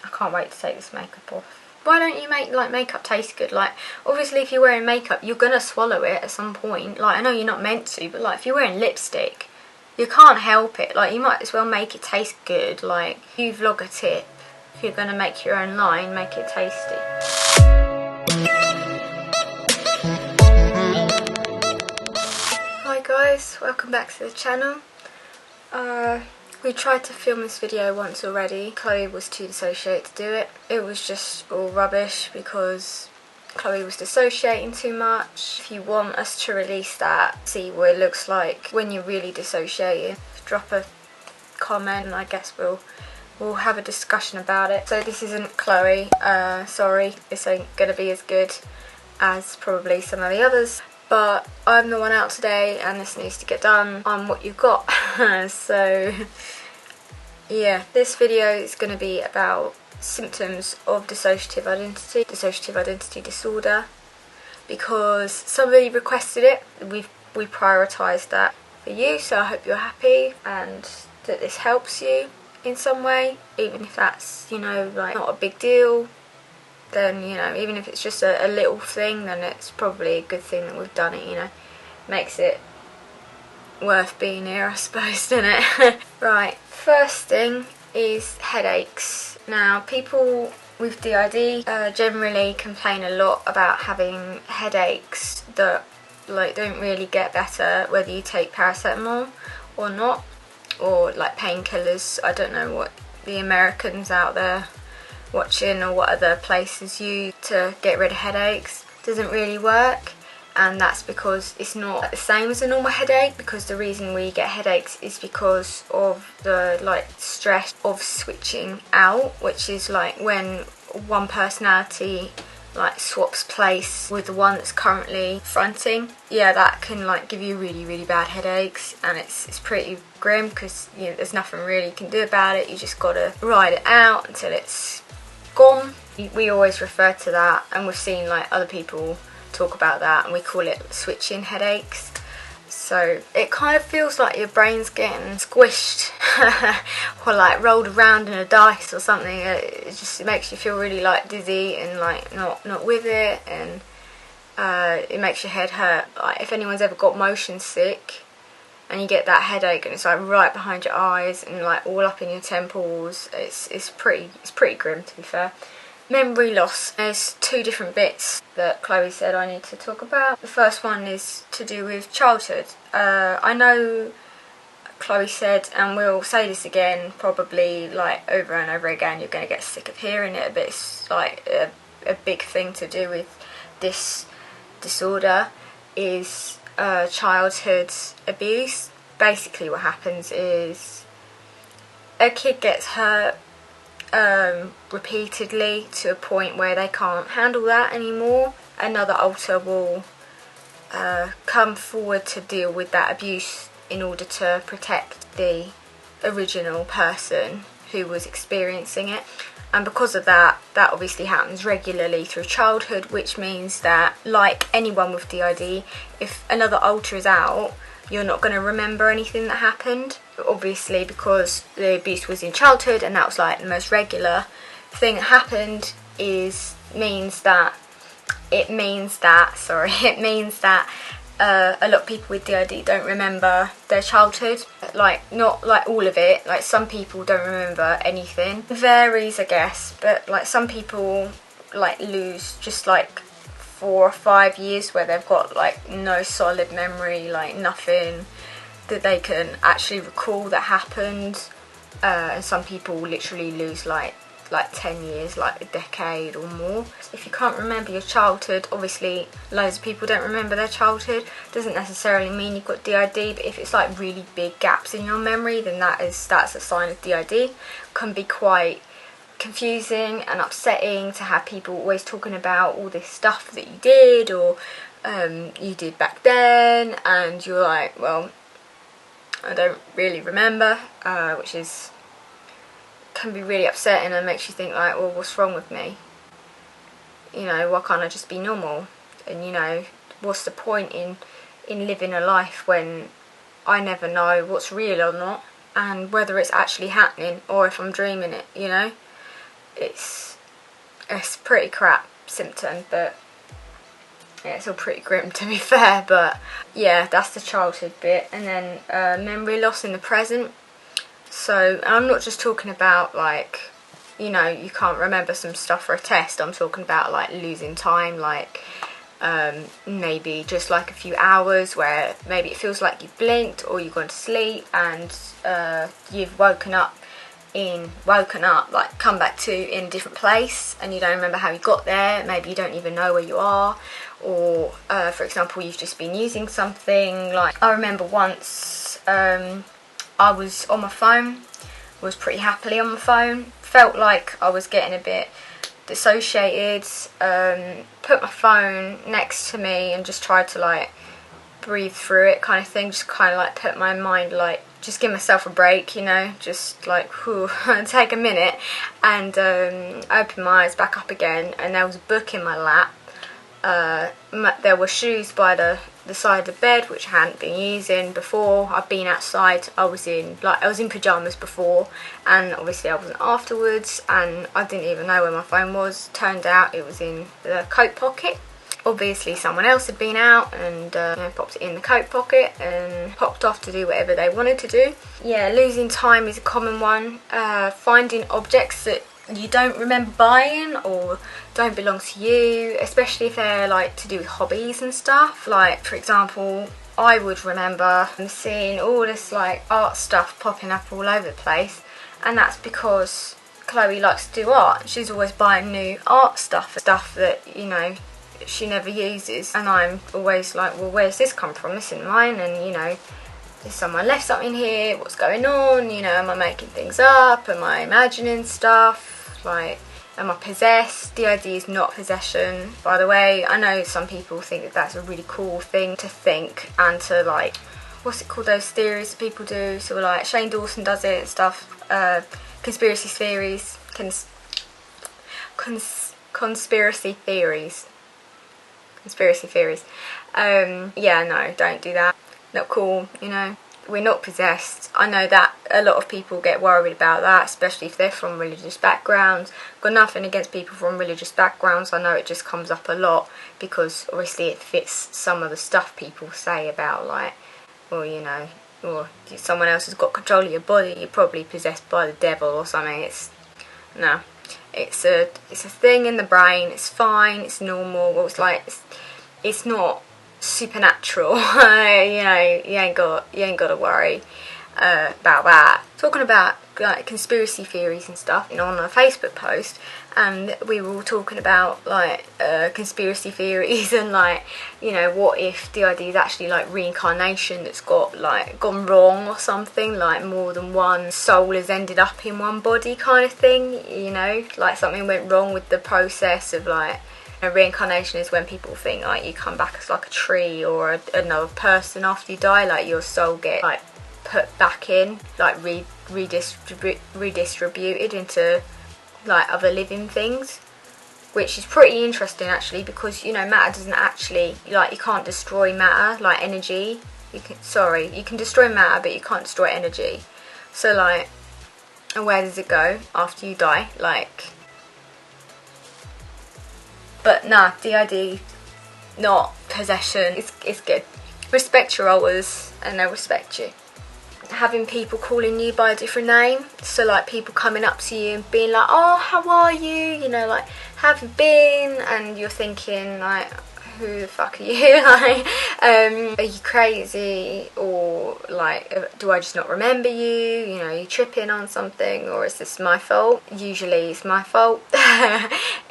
I can't wait to take this makeup off. Why don't you make like makeup taste good? Like, obviously if you're wearing makeup, you're gonna swallow it at some point. Like, I know you're not meant to, but like if you're wearing lipstick, you can't help it. Like, you might as well make it taste good. Like, you vlog a tip. If you're gonna make your own line, make it tasty. Hi guys, welcome back to the channel. We tried to film this video once already. Chloe was too dissociated to do it. It was just all rubbish because Chloe was dissociating too much. If you want us to release that, see what it looks like when you're really dissociating, drop a comment and I guess we'll have a discussion about it. So this isn't Chloe. Sorry, this ain't gonna be as good as probably some of the others. But I'm the one out today and this needs to get done on what you've got. So yeah, this video is going to be about symptoms of dissociative identity disorder, because somebody requested it. We prioritised that for you, so I hope you're happy and that this helps you in some way, even if that's, you know, like not a big deal. Then, you know, even if it's just a little thing, then it's probably a good thing that we've done it, you know. Makes it worth being here, I suppose, doesn't it? Right, first thing is headaches. Now, people with DID generally complain a lot about having headaches that like don't really get better whether you take paracetamol or not, or like painkillers. I don't know what the Americans out there watching or what other places use to get rid of headaches. Doesn't really work, and that's because it's not the same as a normal headache, because the reason we get headaches is because of the like stress of switching out, which is like when one personality like swaps place with the one that's currently fronting. Yeah, that can like give you really bad headaches, and it's pretty grim because, you know, there's nothing really you can do about it. You just gotta ride it out until it's gone. We always refer to that, and we've seen like other people talk about that, and we call it switching headaches. So it kind of feels like your brain's getting squished or like rolled around in a dice or something. It makes you feel really like dizzy and like not with it, and it makes your head hurt. Like if anyone's ever got motion sick and you get that headache and it's like right behind your eyes and like all up in your temples, it's pretty grim, to be fair. Memory loss. There's two different bits that Chloe said I need to talk about. The first one is to do with childhood. I know Chloe said, and we'll say this again probably like over and over again, you're going to get sick of hearing it, but it's like a big thing to do with this disorder is childhood abuse. Basically what happens is a kid gets hurt repeatedly to a point where they can't handle that anymore. Another alter will come forward to deal with that abuse in order to protect the original person who was experiencing it. And because of that obviously happens regularly through childhood, which means that, like anyone with DID, if another alter is out, you're not going to remember anything that happened. Obviously, because the abuse was in childhood and that was like the most regular thing that happened, means that a lot of people with DID don't remember their childhood. Like, not like all of it. Like, some people don't remember anything. It varies, I guess, but like some people like lose just like 4 or 5 years where they've got like no solid memory, like nothing that they can actually recall that happened. And some people literally lose like 10 years, like a decade or more. If you can't remember your childhood, obviously loads of people don't remember their childhood. Doesn't necessarily mean you've got DID, but if it's like really big gaps in your memory, then that's a sign of DID. Can be quite confusing and upsetting to have people always talking about all this stuff that you did or you did back then, and you're like, well, I don't really remember, which can be really upsetting and makes you think like, well, what's wrong with me? You know, why can't I just be normal? And you know, what's the point in living a life when I never know what's real or not, and whether it's actually happening or if I'm dreaming it, you know? it's pretty crap symptom, but yeah, it's all pretty grim to be fair. But yeah, that's the childhood bit. And then memory loss in the present. So I'm not just talking about like, you know, you can't remember some stuff for a test. I'm talking about like losing time, like maybe just like a few hours where maybe it feels like you've blinked or you've gone to sleep and you've woken up, like come back to in a different place, and you don't remember how you got there. Maybe you don't even know where you are, or for example, you've just been using something. Like I remember once I was on my phone, was pretty happily on my phone, felt like I was getting a bit dissociated, put my phone next to me and just tried to like breathe through it kind of thing, just kind of like put my mind, like just give myself a break, you know, just like whew, take a minute, and open my eyes back up again, and there was a book in my lap. There were shoes by the side of the bed which I hadn't been using before. I'd been outside, I was in pyjamas before, and obviously I wasn't afterwards, and I didn't even know where my phone was. Turned out it was in the coat pocket. Obviously someone else had been out and you know, popped it in the coat pocket and popped off to do whatever they wanted to do. Yeah, losing time is a common one. Finding objects that you don't remember buying or don't belong to you, especially if they're like to do with hobbies and stuff. Like for example, I would remember seeing all this like art stuff popping up all over the place, and that's because Chloe likes to do art. She's always buying new art stuff that, you know, she never uses, and I'm always like, well, where's this come from? This isn't mine. And you know, has someone left something here? What's going on? You know, am I making things up? Am I imagining stuff? Like, am I possessed? DID is not possession, by the way. I know some people think that that's a really cool thing to think and to like, what's it called, those theories that people do? So like Shane Dawson does it and stuff. Conspiracy theories. Conspiracy theories. Yeah, no, don't do that. Not cool, you know. We're not possessed. I know that a lot of people get worried about that, especially if they're from religious backgrounds. Got nothing against people from religious backgrounds. I know it just comes up a lot because obviously it fits some of the stuff people say about like, well, you know, or someone else has got control of your body, you're probably possessed by the devil or something. It's a thing in the brain. It's fine. It's normal. Well, it's like it's not supernatural. You know, you ain't got to worry about that. Talking about like conspiracy theories and stuff, you know, on a Facebook post, and we were all talking about like conspiracy theories and like, you know, what if DID is actually like reincarnation that's got like gone wrong or something, like more than one soul has ended up in one body kind of thing, you know, like something went wrong with the process of like, reincarnation is when people think like you come back as like a tree or another person after you die, like your soul gets like put back in, like redistributed into like other living things, which is pretty interesting actually, because you know, matter doesn't actually, like, you can't destroy matter, like energy. You can destroy matter, but you can't destroy energy. So like, and where does it go after you die? Like, but nah, DID, not possession. It's good. Respect your elders and they'll respect you. Having people calling you by a different name, so like people coming up to you and being like, oh, how are you? You know, like, how have you been? And you're thinking like, who the fuck are you? Like, are you crazy? Or like, do I just not remember you? You know, are you tripping on something, or is this my fault? Usually it's my fault.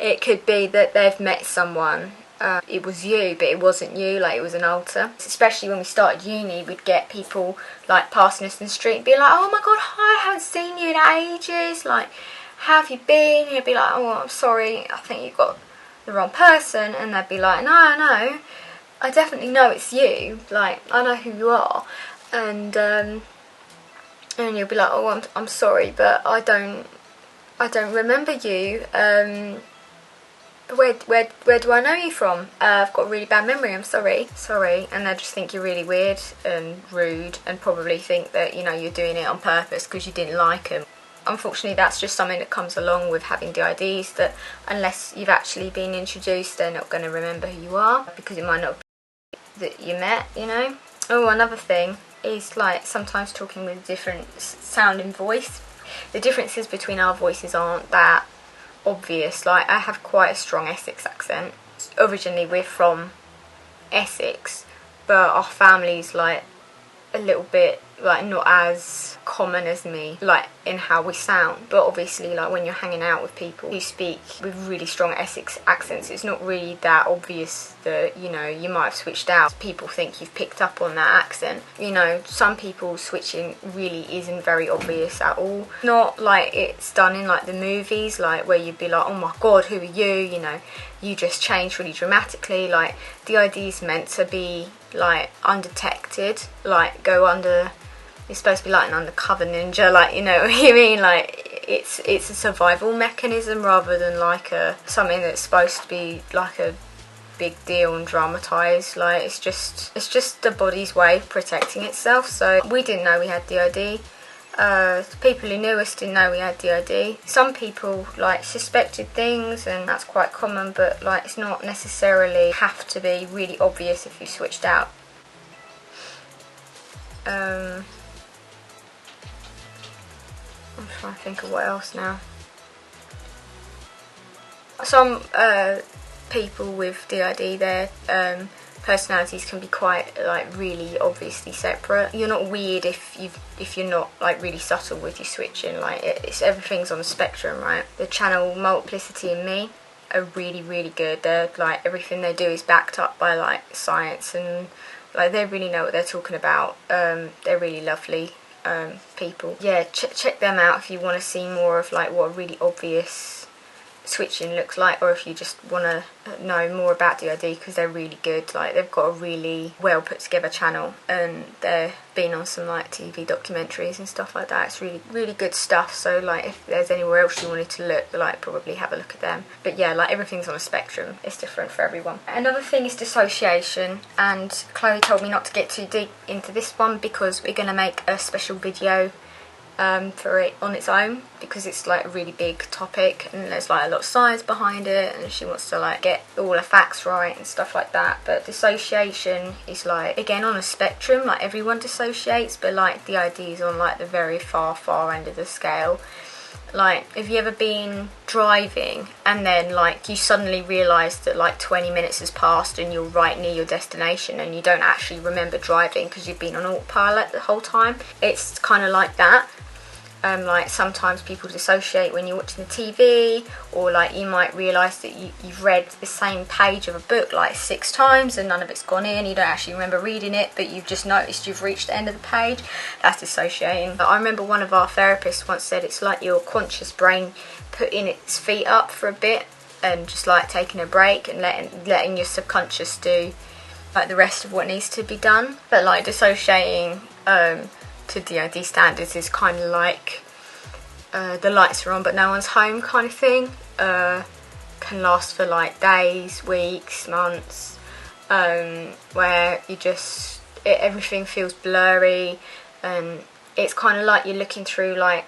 It could be that they've met someone. It was you, but it wasn't you, like it was an alter. Especially when we started uni, we'd get people like passing us in the street and be like, oh my god, hi, I haven't seen you in ages, like, how have you been? And you'd be like, oh, I'm sorry, I think you've got the wrong person. And they'd be like, no, I definitely know it's you, like, I know who you are. And you'll be like, oh, I'm sorry, but I don't remember you. Where do I know you from? I've got a really bad memory, I'm sorry. And they just think you're really weird and rude, and probably think that, you know, you're doing it on purpose because you didn't like them. unfortunately that's just something that comes along with having DIDs, that unless you've actually been introduced, they're not going to remember who you are, because it might not be that you met, you know. Oh, another thing is like sometimes talking with a different sounding voice. The differences between our voices aren't that obvious. Like, I have quite a strong Essex accent. Originally we're from Essex, but our family's like a little bit like not as common as me, like in how we sound. But obviously, like when you're hanging out with people who speak with really strong Essex accents, it's not really that obvious that, you know, you might have switched out. People think you've picked up on that accent. You know, some people switching really isn't very obvious at all. Not like it's done in like the movies, like where you'd be like, oh my god, who are you? You know, you just changed really dramatically. Like, DID is meant to be like undetected, like go under, it's supposed to be like an undercover ninja, like, you know what I mean, like it's a survival mechanism rather than like something that's supposed to be like a big deal and dramatized. Like, it's just the body's way of protecting itself. So we didn't know we had DID. People who knew us didn't know we had DID. Some people like suspected things, and that's quite common, but like it's not necessarily have to be really obvious if you switched out. I'm trying to think of what else now. Some people with DID, their personalities can be quite like really obviously separate. You're not weird if you're not like really subtle with your switching. Like, it's everything's on a spectrum, right? The channel MultiplicityAndMe are really good. They're like, everything they do is backed up by like science, and like they really know what they're talking about. They're really lovely people. Yeah, check them out if you want to see more of like what a really obvious switching looks like, or if you just want to know more about DID, because they're really good. Like, they've got a really well put together channel, and they've been on some like TV documentaries and stuff like that. It's really good stuff. So like, if there's anywhere else you wanted to look, like probably have a look at them. But yeah, like everything's on a spectrum. It's different for everyone. Another thing is dissociation, and Chloe told me not to get too deep into this one because we're going to make a special video for it on its own, because it's like a really big topic and there's like a lot of science behind it, and she wants to like get all the facts right and stuff like that. But dissociation is like, again, on a spectrum. Like, everyone dissociates, but like DID is on like the very far end of the scale. Like, have you ever been driving and then like you suddenly realise that like 20 minutes has passed and you're right near your destination and you don't actually remember driving because you've been on autopilot the whole time? It's kind of like that. Like, sometimes people dissociate when you're watching the TV, or like you might realise that you've read the same page of a book like 6 times and none of it's gone in. You don't actually remember reading it, but you've just noticed you've reached the end of the page. That's dissociating. I remember one of our therapists once said it's like your conscious brain putting its feet up for a bit and just like taking a break and letting your subconscious do like the rest of what needs to be done. But like, dissociating to DID standards is kind of like the lights are on but no one's home kind of thing. Can last for like days, weeks, months, where you just, everything feels blurry, and it's kind of like you're looking through like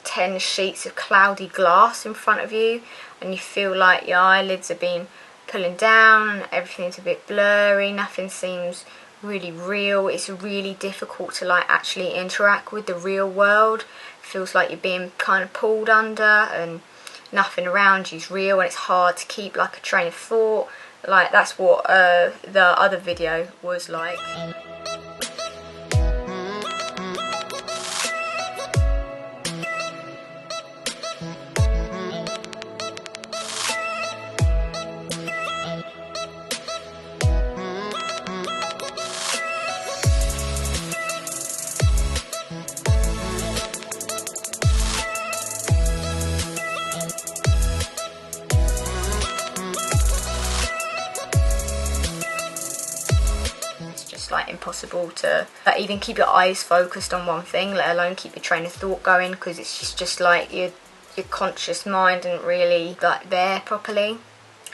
10 sheets of cloudy glass in front of you, and you feel like your eyelids are being pulling down and everything's a bit blurry, nothing seems really real. It's really difficult to like actually interact with the real world. It feels like you're being kind of pulled under and nothing around you is real, and it's hard to keep like a train of thought. Like, that's what the other video was like. Like, impossible to like even keep your eyes focused on one thing, let alone keep your train of thought going, because it's just like your conscious mind isn't really like there properly.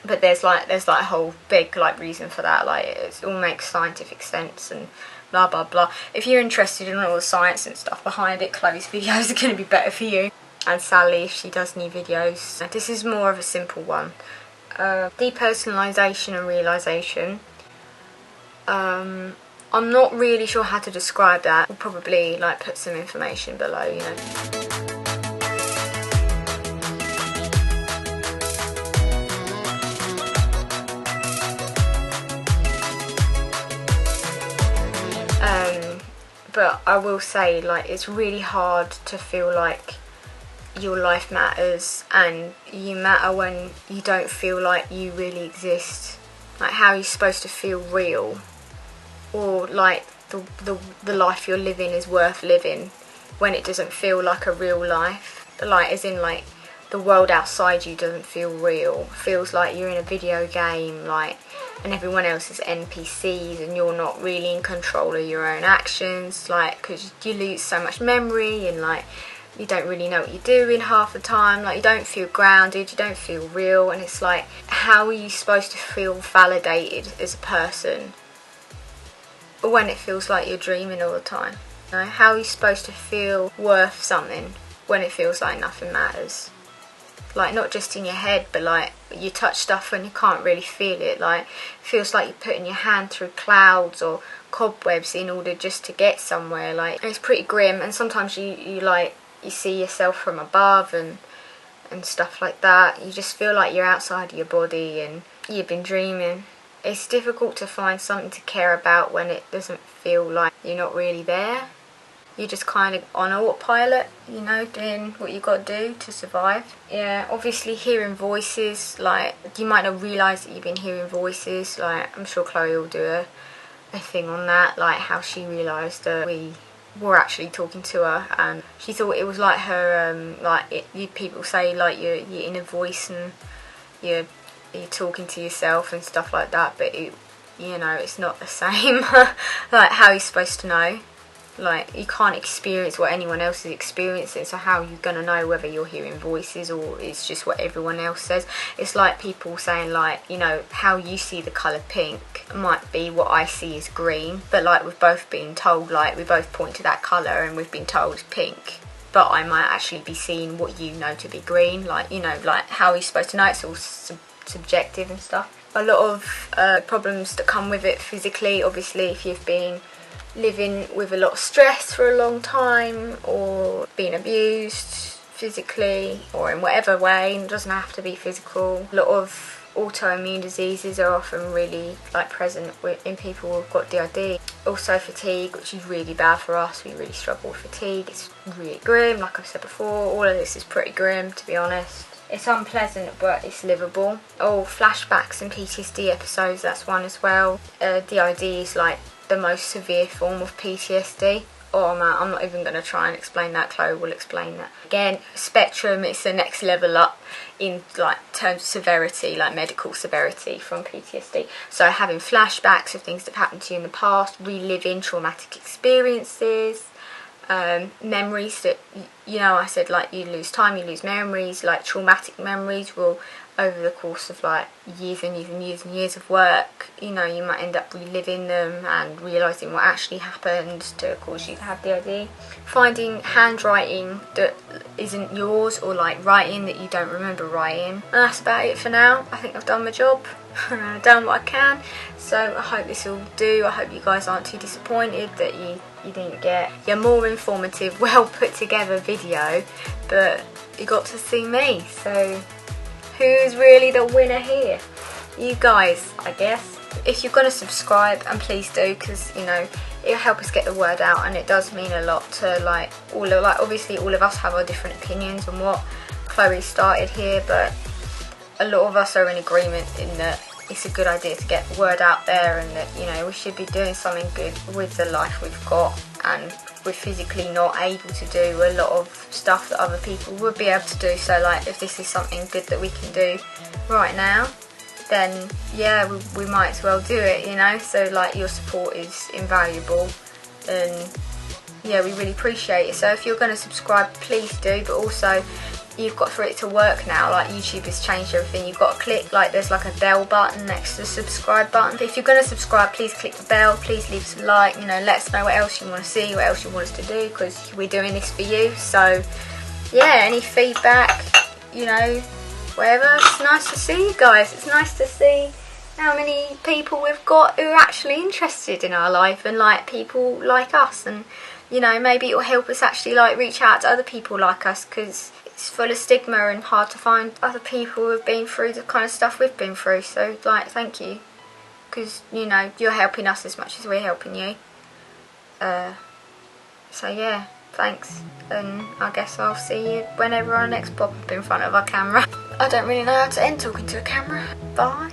But there's like a whole big like reason for that. Like, it all makes scientific sense and blah blah blah. If you're interested in all the science and stuff behind it, Chloe's videos are going to be better for you. and Sally if she does new videos. This is more of a simple one. Depersonalization and realization. I'm not really sure how to describe that. We'll probably like put some information below, you know. But I will say, like, it's really hard to feel like your life matters, and you matter when you don't feel like you really exist. Like, how are you supposed to feel real, or like the life you're living is worth living when it doesn't feel like a real life? Like, as in, like, the world outside you doesn't feel real. It feels like you're in a video game, like, and everyone else is NPCs, and you're not really in control of your own actions, like, because you lose so much memory, and like, you don't really know what you're doing half the time. Like, you don't feel grounded, you don't feel real, and it's like, how are you supposed to feel validated as a person when it feels like you're dreaming all the time? You know, how are you supposed to feel worth something when it feels like nothing matters? Like, not just in your head, but like, you touch stuff and you can't really feel it. Like, it feels like you're putting your hand through clouds or cobwebs in order just to get somewhere. Like, it's pretty grim, and sometimes you see yourself from above and stuff like that. You just feel like you're outside of your body and you've been dreaming. It's difficult to find something to care about when it doesn't feel like you're not really there. You're just kind of on autopilot, you know, doing what you got to do to survive. Yeah, obviously hearing voices, like, you might not realise that you've been hearing voices. Like, I'm sure Chloe will do a thing on that, like how she realised that we were actually talking to her, and she thought it was like her, people say, like, your inner voice, and you're talking to yourself and stuff like that, but it, you know, it's not the same. Like, how are you supposed to know? Like, you can't experience what anyone else is experiencing, so how are you going to know whether you're hearing voices or it's just what everyone else says? It's like people saying, like, you know, how you see the colour pink might be what I see as green, but like, we've both been told, like, we both point to that colour and we've been told it's pink, but I might actually be seeing what you know to be green. Like, you know, like, how are you supposed to know? It's all subjective and stuff. A lot of problems that come with it physically, obviously, if you've been living with a lot of stress for a long time, or being abused physically or in whatever way. It doesn't have to be physical. A lot of autoimmune diseases are often really, like, present in people who've got DID. Also fatigue, which is really bad for us. We really struggle with fatigue. It's really grim, like I've said before. All of this is pretty grim, to be honest. It's unpleasant, but it's livable. Oh, flashbacks and PTSD episodes, that's one as well. DID is like the most severe form of PTSD. Oh man, I'm not even going to try and explain that. Chloe will explain that. Again, spectrum, it's the next level up in, like, terms of severity, like medical severity from PTSD. So having flashbacks of things that have happened to you in the past, reliving traumatic experiences, memories that, you know, I said, like, you lose time, you lose memories. Like, traumatic memories will, over the course of like years and years and years and years of work, you know, you might end up reliving them and realising what actually happened to cause you to have DID. Finding handwriting that isn't yours, or like writing that you don't remember writing. And that's about it for now. I think I've done my job. I've done what I can. So I hope this will do. I hope you guys aren't too disappointed that you didn't get your more informative, well put together video, but you got to see me. So who's really the winner here? You guys, I guess. If you're going to subscribe, and please do, because, you know, it'll help us get the word out, and it does mean a lot to, like, obviously all of us have our different opinions on what Chloe started here, but a lot of us are in agreement in that it's a good idea to get the word out there, and that, you know, we should be doing something good with the life we've got, and we're physically not able to do a lot of stuff that other people would be able to do. So, like, if this is something good that we can do right now, then yeah, we might as well do it, you know. So, like, your support is invaluable, and yeah, we really appreciate it. So if you're going to subscribe, please do. But also, you've got, for it to work now, like, YouTube has changed everything. You've got to click, like, there's like a bell button next to the subscribe button. But if you're going to subscribe, please click the bell. Please leave us a like, you know, let us know what else you want to see, what else you want us to do, because we're doing this for you. So yeah, any feedback, you know, whatever. It's nice to see you guys. It's nice to see how many people we've got who are actually interested in our life and like people like us, and you know, maybe it'll help us actually like reach out to other people like us, because it's full of stigma and hard to find other people who have been through the kind of stuff we've been through. So like, thank you, because you know, you're helping us as much as we're helping you. So yeah, thanks, and I guess I'll see you whenever I next pop up in front of our camera. I don't really know how to end talking to a camera. Bye.